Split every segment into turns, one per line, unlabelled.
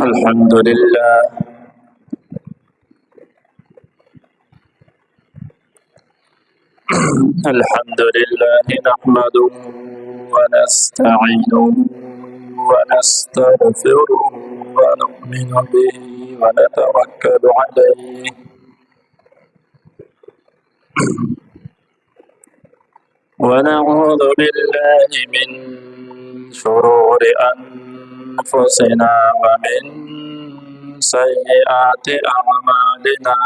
الحمد لله الحمد لله نحمده ونستعينه ونستغفره ونؤمن به ونتوكل عليه ونعوذ بالله من شرور أنفسنا ومن سيئات أعمالنا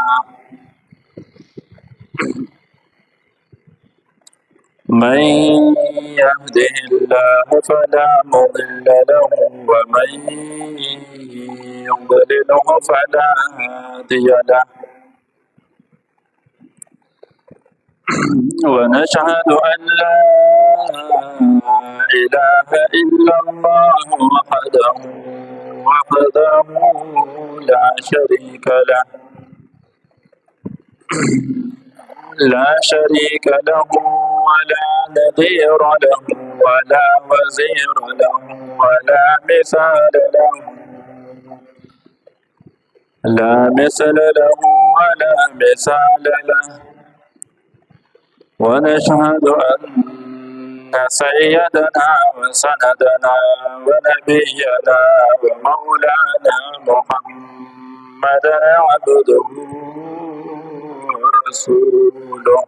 من يهده الله فلا مضل له ومن يضلله فلا هادي له ونشهد أن لا إله إلا الله وحده لا شريك له ولا نذير له ولا وزير له ولا مثال له لا مثل له ولا مثال له ونشهد أن سيدنا وسندنا ونبينا ومولانا محمدا عبده ورسوله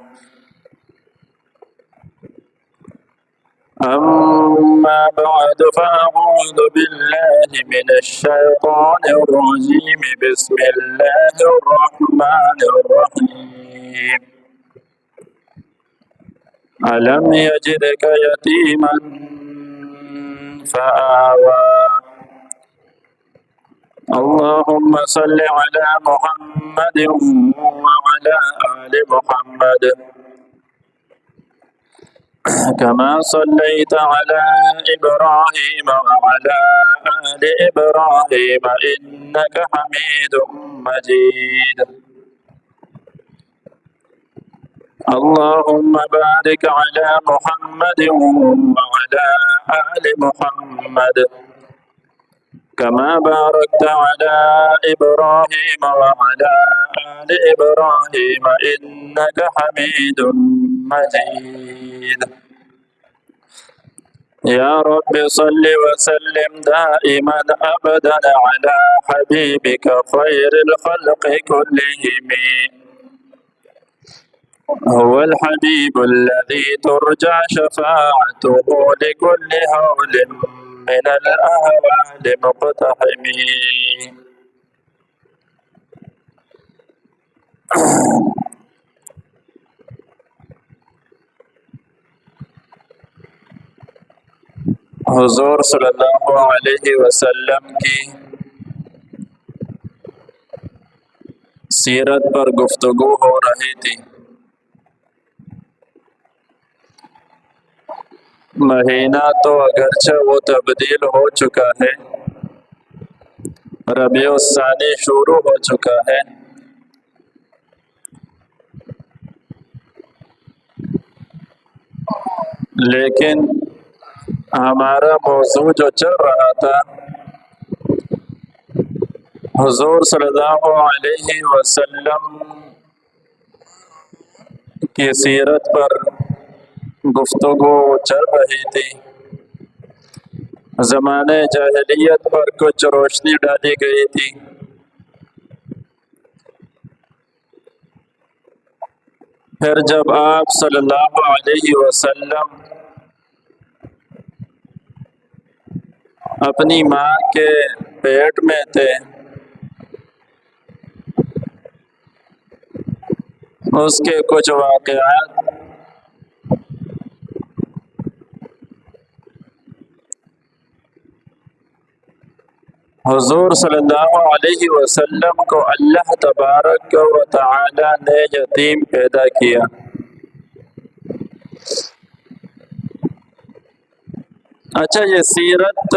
أما بعد فأعوذ بالله من الشيطان الرجيم بسم الله الرحمن الرحيم ألم يجدك يتيما فآوى اللهم صل على محمد وعلى آل محمد كما صليت على إبراهيم وعلى آل إبراهيم إنك حميد مجيد اللهم بارك على محمد وعلى آل محمد كما باركت على إبراهيم وعلى آل إبراهيم إنك حميد مجيد يا رب صل وسلم دائما أبدا على حبيبك خير الخلق كلهم هو الحبيب الذي ترجى شفاعته لكل هول من الأهوال مقتحم حضور صلی اللہ علیہ وسلم کی سیرت پر گفتگو ہو رہی تھی۔ مہینہ تو اگرچہ وہ تبدیل ہو چکا ہے، ربیع الثانی شروع ہو چکا ہے، لیکن ہمارا موضوع جو چل رہا تھا حضور صلی اللہ علیہ وسلم کی سیرت پر گفتگو چل رہی تھی، زمانہ جاہلیت پر کچھ روشنی ڈالی گئی تھی۔ پھر جب آپ صلی اللہ علیہ وسلم اپنی ماں کے پیٹ میں تھے، اس کے کچھ واقعات حضور صلی اللہ علیہ وسلم کو اللہ تبارک و تعالی نے یتیم پیدا کیا۔ اچھا، یہ سیرت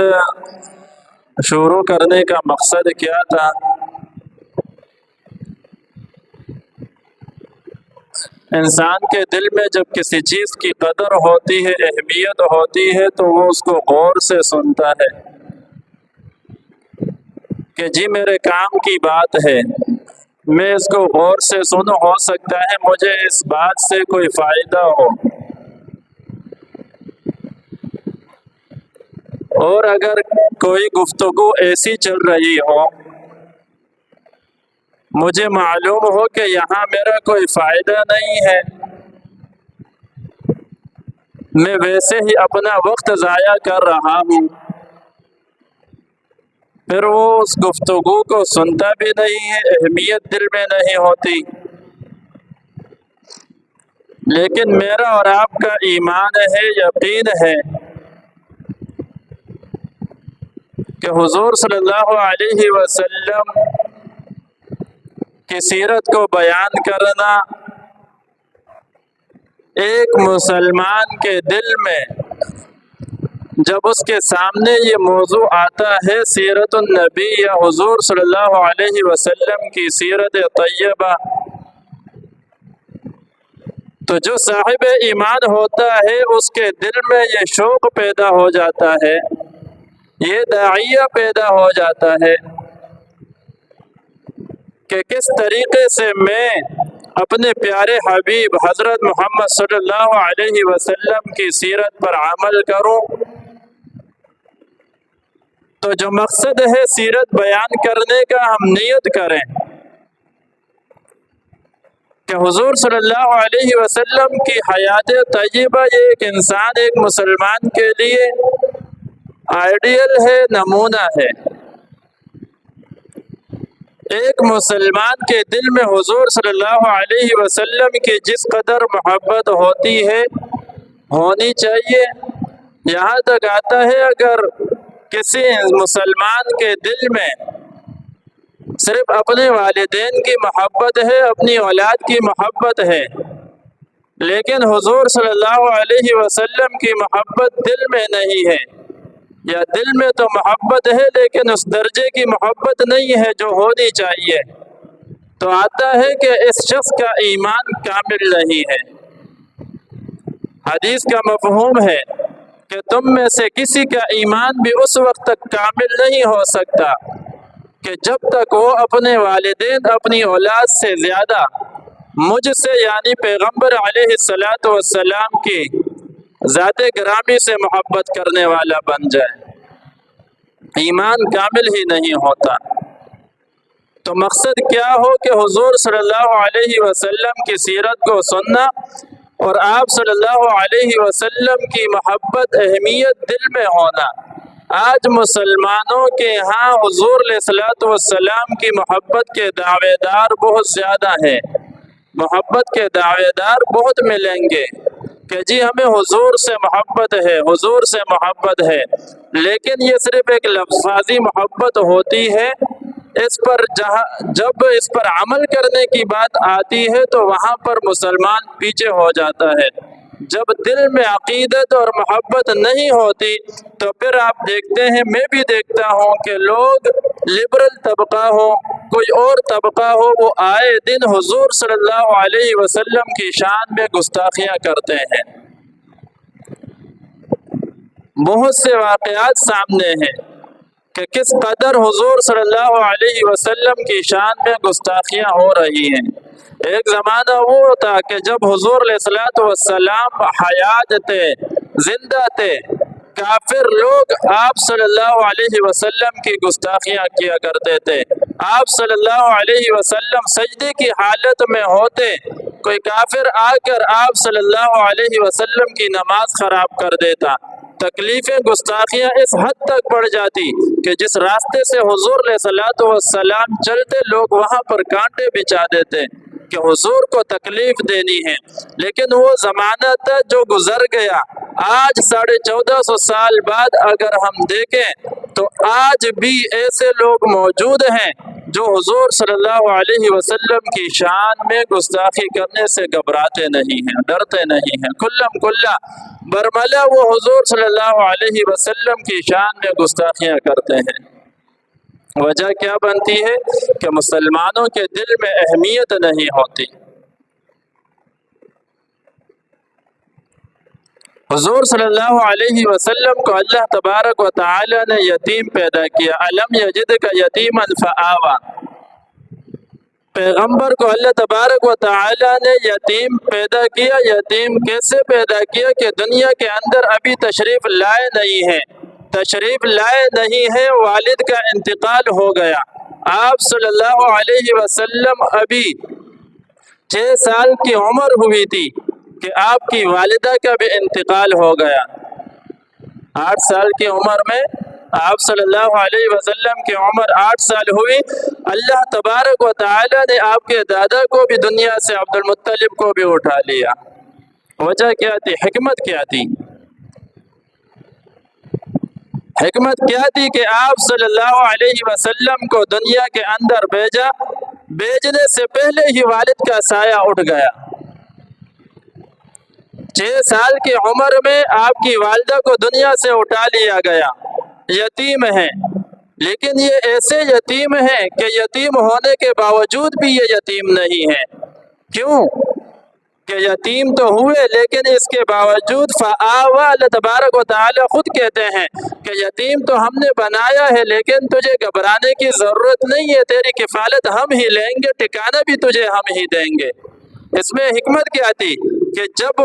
شروع کرنے کا مقصد کیا تھا؟ انسان کے دل میں جب کسی چیز کی قدر ہوتی ہے، اہمیت ہوتی ہے، تو وہ اس کو غور سے سنتا ہے کہ جی میرے کام کی بات ہے، میں اس کو غور سے سنوں، ہو سکتا ہے مجھے اس بات سے کوئی فائدہ ہو، اور اگر کوئی گفتگو ایسی چل رہی ہو، مجھے معلوم ہو کہ یہاں میرا کوئی فائدہ نہیں ہے، میں ویسے ہی اپنا وقت ضائع کر رہا ہوں، پھر وہ اس گفتگو کو سنتا بھی نہیں ہے، اہمیت دل میں نہیں ہوتی۔ لیکن میرا اور آپ کا ایمان ہے، یقین ہے کہ حضور صلی اللہ علیہ وسلم کی سیرت کو بیان کرنا ایک مسلمان کے دل میں جب اس کے سامنے یہ موضوع آتا ہے، سیرت النبی یا حضور صلی اللہ علیہ وسلم کی سیرت طیبہ، تو جو صاحب ایمان ہوتا ہے اس کے دل میں یہ شوق پیدا ہو جاتا ہے، یہ داعیہ پیدا ہو جاتا ہے کہ کس طریقے سے میں اپنے پیارے حبیب حضرت محمد صلی اللہ علیہ وسلم کی سیرت پر عمل کروں۔ تو جو مقصد ہے سیرت بیان کرنے کا، ہم نیت کریں کہ حضور صلی اللہ علیہ وسلم کی حیات طیبہ یہ ایک انسان، ایک مسلمان کے لیے آئیڈیل ہے، نمونہ ہے۔ ایک مسلمان کے دل میں حضور صلی اللہ علیہ وسلم کی جس قدر محبت ہوتی ہے، ہونی چاہیے، یہاں تک آتا ہے اگر کسی مسلمان کے دل میں صرف اپنے والدین کی محبت ہے، اپنی اولاد کی محبت ہے، لیکن حضور صلی اللہ علیہ وسلم کی محبت دل میں نہیں ہے، یا دل میں تو محبت ہے لیکن اس درجے کی محبت نہیں ہے جو ہونی چاہیے، تو آتا ہے کہ اس شخص کا ایمان کامل نہیں ہے۔ حدیث کا مفہوم ہے کہ تم میں سے کسی کا ایمان بھی اس وقت تک کامل نہیں ہو سکتا کہ جب تک وہ اپنے والدین، اپنی اولاد سے زیادہ مجھ سے یعنی پیغمبر علیہ السلام کی ذات گرامی سے محبت کرنے والا بن جائے، ایمان کامل ہی نہیں ہوتا۔ تو مقصد کیا ہو کہ حضور صلی اللہ علیہ وسلم کی سیرت کو سننا اور آپ صلی اللہ علیہ وسلم کی محبت، اہمیت دل میں ہونا۔ آج مسلمانوں کے ہاں حضور علیہ السلام کی محبت کے دعوے دار بہت زیادہ ہیں، محبت کے دعوے دار بہت ملیں گے کہ جی ہمیں حضور سے محبت ہے، حضور سے محبت ہے، لیکن یہ صرف ایک لفظی محبت ہوتی ہے۔ اس پر جب اس پر عمل کرنے کی بات آتی ہے تو وہاں پر مسلمان پیچھے ہو جاتا ہے۔ جب دل میں عقیدت اور محبت نہیں ہوتی تو پھر آپ دیکھتے ہیں، میں بھی دیکھتا ہوں کہ لوگ لبرل طبقہ ہو، کوئی اور طبقہ ہو، وہ آئے دن حضور صلی اللہ علیہ وسلم کی شان میں گستاخیاں کرتے ہیں۔ بہت سے واقعات سامنے ہیں کہ کس قدر حضور صلی اللہ علیہ وسلم کی شان میں گستاخیاں ہو رہی ہیں۔ ایک زمانہ وہ تھا کہ جب حضور علیہ السلام حیات تھے، زندہ تھے، کافر لوگ آپ صلی اللہ علیہ وسلم کی گستاخیاں کیا کرتے تھے۔ آپ صلی اللہ علیہ وسلم سجدے کی حالت میں ہوتے، کوئی کافر آ کر آپ صلی اللہ علیہ وسلم کی نماز خراب کر دیتا، تکلیفیں، گستاخیاں اس حد تک بڑھ جاتی کہ جس راستے سے حضور علیہ السلام چلتے، لوگ وہاں پر کانٹے بچھا دیتے کہ حضور کو تکلیف دینی ہے۔ لیکن وہ زمانہ تھا جو گزر گیا۔ آج 1450 سال بعد اگر ہم دیکھیں تو آج بھی ایسے لوگ موجود ہیں جو حضور صلی اللہ علیہ وسلم کی شان میں گستاخی کرنے سے گھبراتے نہیں ہیں، ڈرتے نہیں ہیں، کلم کلا برملا وہ حضور صلی اللہ علیہ وسلم کی شان میں گستاخیاں کرتے ہیں۔ وجہ کیا بنتی ہے کہ مسلمانوں کے دل میں اہمیت نہیں ہوتی۔ حضور صلی اللہ علیہ وسلم کو اللہ تبارک و تعالی نے یتیم پیدا کیا، الم یجدک یتیما فآوی، پیغمبر کو اللہ تبارک و تعالی نے یتیم پیدا کیا۔ یتیم کیسے پیدا کیا کہ دنیا کے اندر ابھی تشریف لائے نہیں ہیں، والد کا انتقال ہو گیا، آپ صلی اللہ علیہ وسلم ابھی 6 سال کی عمر ہوئی تھی کہ آپ کی والدہ کا بھی انتقال ہو گیا۔ 8 سال کی عمر میں آپ صلی اللہ علیہ وسلم کی عمر 8 سال ہوئی، اللہ تبارک و تعالی نے آپ کے دادا کو بھی دنیا سے، عبد المطلب کو بھی اٹھا لیا۔ وجہ کیا تھی؟ حکمت کیا تھی؟ حکمت کیا تھی کہ آپ صلی اللہ علیہ وسلم کو دنیا کے اندر بھیجا، بھیجنے سے پہلے ہی والد کا سایہ اٹھ گیا۔ 6 سال کی عمر میں آپ کی والدہ کو دنیا سے اٹھا لیا گیا، یتیم ہیں، لیکن یہ ایسے یتیم ہیں کہ یتیم ہونے کے باوجود بھی یہ یتیم نہیں ہیں۔ کیوں کہ یتیم تو ہوئے لیکن اس کے باوجود فآوی، اللہ تبارک و تعالی خود کہتے ہیں کہ یتیم تو ہم نے بنایا ہے لیکن تجھے گھبرانے کی ضرورت نہیں ہے، تیری کفالت ہم ہی لیں گے، ٹھکانہ بھی تجھے ہم ہی دیں گے۔ اس میں حکمت کیا تھی کہ جب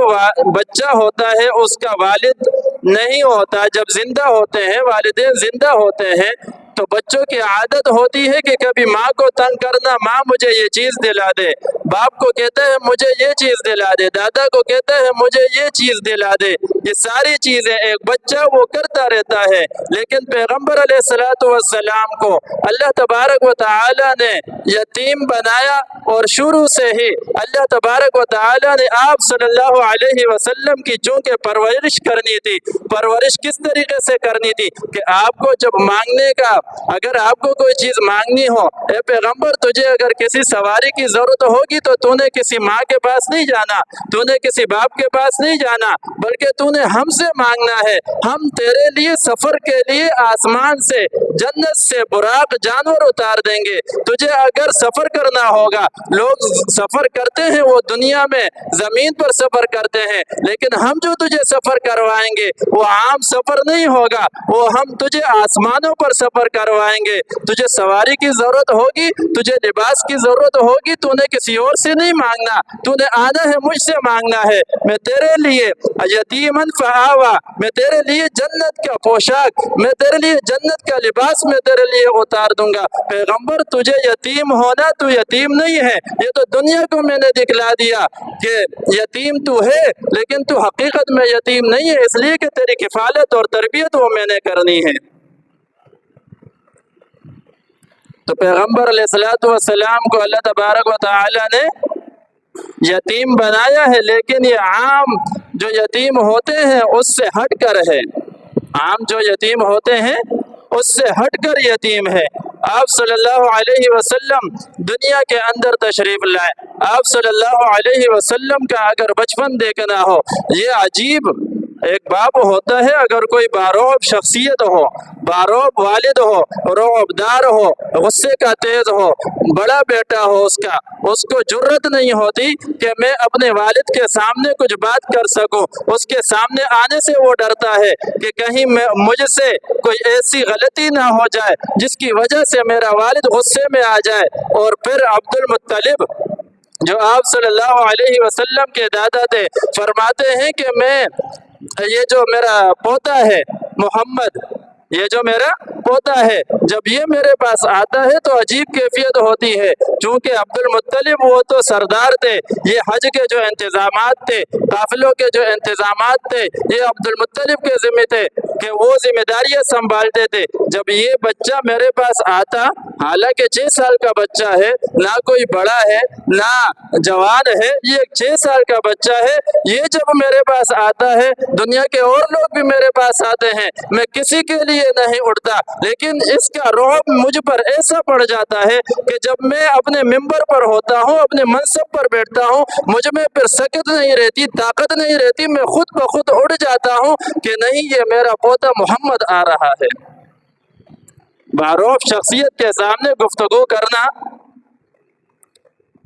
بچہ ہوتا ہے اس کا والد نہیں ہوتا، جب زندہ ہوتے ہیں، والدین زندہ ہوتے ہیں، تو بچوں کی عادت ہوتی ہے کہ کبھی ماں کو تنگ کرنا، ماں مجھے یہ چیز دلا دے، باپ کو کہتا ہے مجھے یہ چیز دلا دے، دادا کو کہتا ہے مجھے یہ چیز دلا دے، یہ ساری چیزیں ایک بچہ وہ کرتا رہتا ہے۔ لیکن پیغمبر علیہ الصلوۃ والسلام کو اللہ تبارک و تعالی نے یتیم بنایا، اور شروع سے ہی اللہ تبارک و تعالی نے آپ صلی اللہ علیہ وسلم کی چونکہ پرورش کرنی تھی، پرورش کس طریقے سے کرنی تھی کہ آپ کو جب مانگنے کا، اگر آپ کو کوئی چیز مانگنی ہو، اے پیغمبر تجھے اگر کسی سواری کی ضرورت ہوگی تو تو نے کسی ماں کے پاس نہیں جانا، تو نے کسی باپ کے پاس نہیں جانا، بلکہ تو نے ہم سے مانگنا ہے، ہم تیرے لیے سفر کے لیے آسمان سے، جنت سے براق جانور اتار دیں گے۔ تجھے اگر سفر کرنا ہوگا، لوگ سفر کرتے ہیں وہ دنیا میں زمین پر سفر کرتے ہیں، لیکن ہم جو تجھے سفر کروائیں گے وہ عام سفر نہیں ہوگا، وہ ہم تجھے آسمانوں پر سفر کروائیں گے۔ تجھے سواری کی ضرورت ہوگی، تجھے لباس کی ضرورت ہوگی، تو نے کسی اور سے نہیں مانگنا، تو نے آنا ہے مجھ سے مانگنا ہے۔ میں تیرے لیے یتیمن فآوی، میں تیرے لیے جنت کا پوشاک، میں تیرے لیے جنت کا لباس میں تیرے لیے اتار دوں گا۔ پیغمبر تجھے یتیم ہونا، تو یتیم نہیں ہے، یہ تو دنیا کو میں نے دکھلا دیا کہ یتیم تو ہے، لیکن تو حقیقت میں یتیم نہیں ہے، اس لیے کہ تیری کفالت اور تربیت وہ میں نے کرنی ہے۔ تو پیغمبر علیہ الصلوۃ والسلام کو اللہ تبارک و تعالی نے یتیم بنایا ہے، لیکن یہ عام جو یتیم ہوتے ہیں اس سے ہٹ کر ہے، عام جو یتیم ہوتے ہیں اس سے ہٹ کر یتیم ہے۔ آپ صلی اللہ علیہ وسلم دنیا کے اندر تشریف لائے، آپ صلی اللہ علیہ وسلم کا اگر بچپن دیکھنا ہو، یہ عجیب ایک باپ ہوتا ہے اگر کوئی باروب شخصیت ہو، باروب والد ہو، روبدار ہو، غصے کا تیز ہو، بڑا بیٹا ہو، اس کو جرت نہیں ہوتی کہ میں اپنے والد کے سامنے کچھ بات کر سکوں، اس کے سامنے آنے سے وہ ڈرتا ہے کہ کہیں مجھ سے کوئی ایسی غلطی نہ ہو جائے جس کی وجہ سے میرا والد غصے میں آ جائے۔ اور پھر عبد المطلب جو آپ صلی اللہ علیہ وسلم کے دادا تھے، فرماتے ہیں کہ یہ جو میرا پوتا ہے محمد، یہ جو میرا پوتا ہے، جب یہ میرے پاس آتا ہے تو عجیب کیفیت ہوتی ہے، چونکہ عبد المطلب وہ تو سردار تھے، یہ حج کے جو انتظامات تھے، قافلوں کے جو انتظامات تھے، یہ عبد المطلب کے ذمہ تھے کہ وہ ذمہ داریاں سنبھالتے تھے۔ جب یہ بچہ میرے پاس آتا، حالانکہ 6 سال کا بچہ ہے، نہ کوئی بڑا ہے نہ جوان ہے، یہ 6 سال کا بچہ ہے، یہ جب میرے پاس آتا ہے، دنیا کے اور لوگ بھی میرے پاس آتے ہیں، میں کسی کے لیے نہیں اٹھتا، لیکن اس کا رعب مجھ پر ایسا پڑ جاتا ہے کہ جب میں اپنے ممبر پر ہوتا ہوں، اپنے منصب پر بیٹھتا ہوں، مجھ میں پھر سکت نہیں رہتی، طاقت نہیں رہتی، میں خود بخود اڑ جاتا ہوں کہ نہیں، یہ میرا پوتا محمد آ رہا ہے۔ باروب شخصیت کے سامنے گفتگو کرنا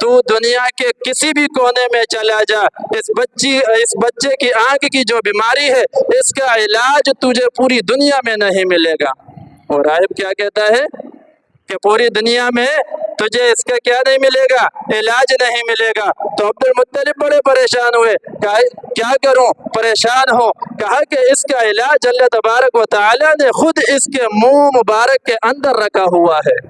تو دنیا کے کسی بھی کونے میں چلا جا، اس بچے کی آنکھ کی جو بیماری ہے اس کا علاج تجھے پوری دنیا میں نہیں ملے گا۔ اور راہب کیا کہتا ہے کہ پوری دنیا میں تجھے اس کا کیا نہیں ملے گا؟ علاج نہیں ملے گا۔ تو عبد المطلب بڑے پریشان ہوئے، کہا کیا کروں؟ پریشان ہو، کہا کہ اس کا علاج اللہ تبارک و تعالی نے خود اس کے منہ مبارک کے اندر رکھا ہوا ہے۔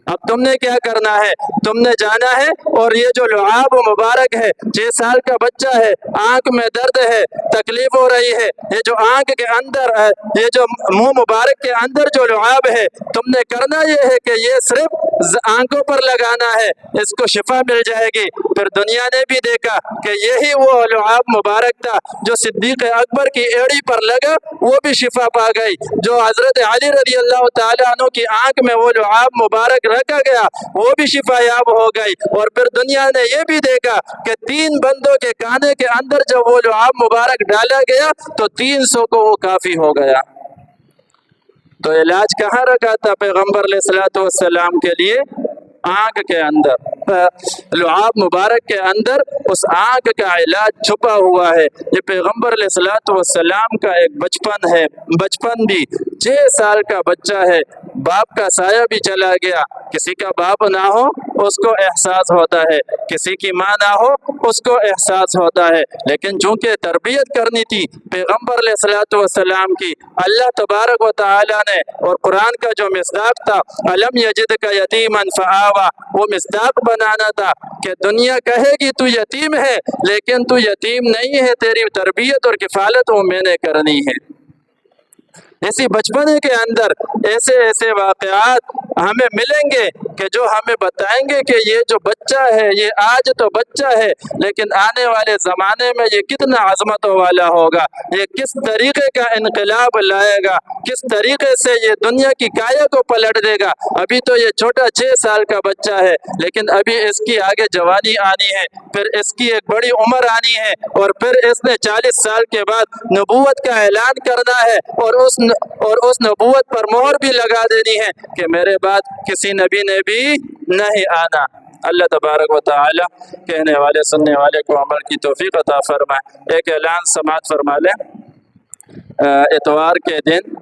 اب تم نے کیا کرنا ہے؟ تم نے جانا ہے اور یہ جو لعاب مبارک ہے، 6 سال کا بچہ ہے، آنکھ میں درد ہے، تکلیف ہو رہی ہے، یہ جو آنکھ کے اندر یہ جو منہ مبارک کے اندر جو لعاب ہے، تم نے کرنا یہ ہے کہ یہ صرف آنکھوں پر لگانا ہے، اس کو شفا مل جائے گی۔ پھر دنیا نے بھی دیکھا کہ یہی وہ لعاب مبارک تھا جو صدیق اکبر کی ایڑی پر لگا، وہ بھی شفا پا گئی۔ جو حضرت علی رضی اللہ تعالیٰ عنہ کی آنکھ میں وہ لعاب مبارک رکھا گیا، وہ بھی شفا یاب ہو گئی۔ اور پھر دنیا نے یہ بھی دیکھا کہ 3 بندوں کے کانے کے اندر جب وہ لعاب مبارک ڈالا گیا تو 300 کو وہ کافی ہو گیا۔ تو علاج کہاں رکھا تھا پیغمبر علیہ الصلوۃ والسلام کے لیے؟ آنکھ کے اندر، لعاب مبارک کے اندر اس آنکھ کا علاج چھپا ہوا ہے۔ یہ پیغمبر علیہ الصلوۃ والسلام کا ایک بچپن ہے، بچپن بھی 6 سال کا بچہ ہے، باپ کا سایہ بھی چلا گیا۔ کسی کا باپ نہ ہو اس کو احساس ہوتا ہے، کسی کی ماں نہ ہو اس کو احساس ہوتا ہے، لیکن چونکہ تربیت کرنی تھی پیغمبر علیہ الصلوۃ والسلام کی، اللہ تبارک و تعالی نے، اور قرآن کا جو مصداق تھا الم یجدک یتیما فآویٰ، وہ مصداق بنانا تھا کہ دنیا کہے گی تو یتیم ہے لیکن تو یتیم نہیں ہے، تیری تربیت اور کفالت وہ میں نے کرنی ہے۔ اسی بچپنے کے اندر ایسے ایسے واقعات ہمیں ملیں گے کہ جو ہمیں بتائیں گے کہ یہ جو بچہ ہے یہ آج تو بچہ ہے لیکن آنے والے زمانے میں یہ کتنا عظمتوں والا ہوگا، یہ کس طریقے کا انقلاب لائے گا، کس طریقے سے یہ دنیا کی کایا کو پلٹ دے گا۔ ابھی تو یہ چھوٹا 6 سال کا بچہ ہے لیکن ابھی اس کی آگے جوانی آنی ہے، پھر اس کی ایک بڑی عمر آنی ہے، اور پھر اس نے 40 سال کے بعد نبوت کا اعلان کرنا ہے اور اس نبوت پر مہر بھی لگا دینی ہے کہ میرے بعد کسی نبی نے بھی نہیں آنا۔ اللہ تبارک و تعالی کہنے والے سننے والے کو عمل کی توفیق عطا فرمائے۔ ایک اعلان سماعت فرما لیں۔ اتوار کے دن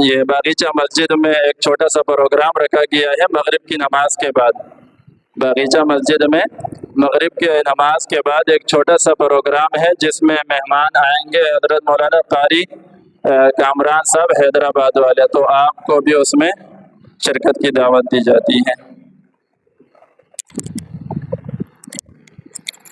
یہ باغیچہ مسجد میں ایک چھوٹا سا پروگرام رکھا گیا ہے مغرب کی نماز کے بعد۔ باغیچہ مسجد میں مغرب کے نماز کے بعد ایک چھوٹا سا پروگرام ہے جس میں مہمان آئیں گے، حضرت مولانا قاری کامران صاحب حیدرآباد والے، تو آپ کو بھی اس میں شرکت کی دعوت دی جاتی ہے۔